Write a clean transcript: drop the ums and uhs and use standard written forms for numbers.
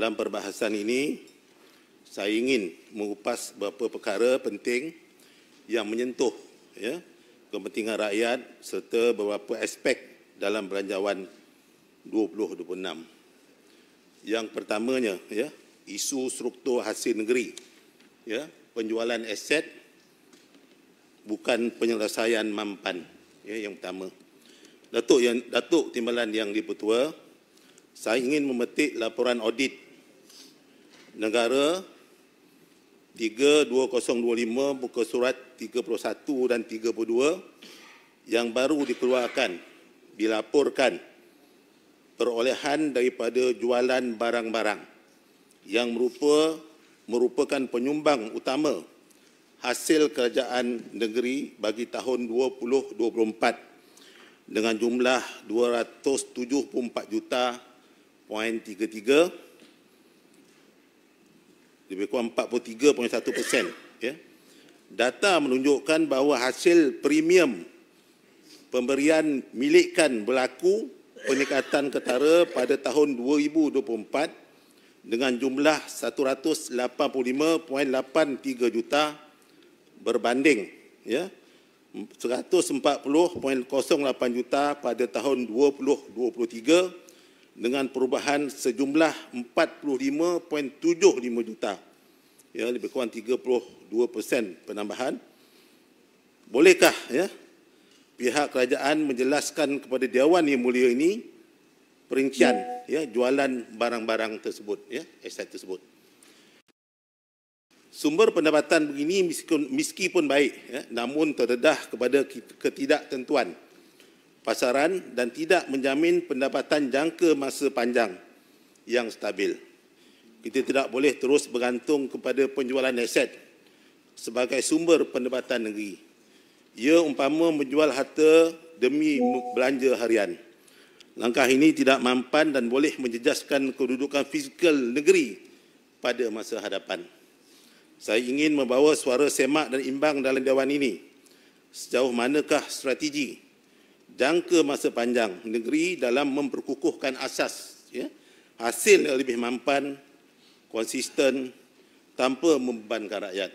dalam perbahasan ini, saya ingin mengupas beberapa perkara penting yang menyentuh kepentingan rakyat serta beberapa aspek dalam Belanjawan 2026. Yang pertamanya, isu struktur hasil negeri, penjualan aset bukan penyelesaian mampan, yang pertama. Datuk Timbalan Yang di-Pertua, saya ingin memetik laporan audit negara 3/2025 muka surat 31 dan 32 yang baru dikeluarkan dilaporkan perolehan daripada jualan barang-barang yang merupakan penyumbang utama hasil kerajaan negeri bagi tahun 2024 dengan jumlah 274 juta .33, lebih kurang 43.1%. Data menunjukkan bahawa hasil premium pemberian milikan berlaku peningkatan ketara pada tahun 2024 dengan jumlah 185.83 juta berbanding 140.08 juta pada tahun 2023 dengan perubahan sejumlah 45.75 juta, lebih kurang 32% penambahan. Bolehkah pihak kerajaan menjelaskan kepada Dewan Yang Mulia ini perincian jualan barang-barang tersebut, aset tersebut? Sumber pendapatan begini meskipun baik, namun terdedah kepada ketidaktentuan pasaran dan tidak menjamin pendapatan jangka masa panjang yang stabil. Kita tidak boleh terus bergantung kepada penjualan aset sebagai sumber pendapatan negeri. Ia umpama menjual harta demi belanja harian. Langkah ini tidak mampan dan boleh menjejaskan kedudukan fizikal negeri pada masa hadapan. Saya ingin membawa suara semak dan imbang dalam Dewan ini. Sejauh manakah strategi jangka masa panjang negeri dalam memperkukuhkan asas hasil yang lebih mampan, konsisten tanpa membebankan rakyat?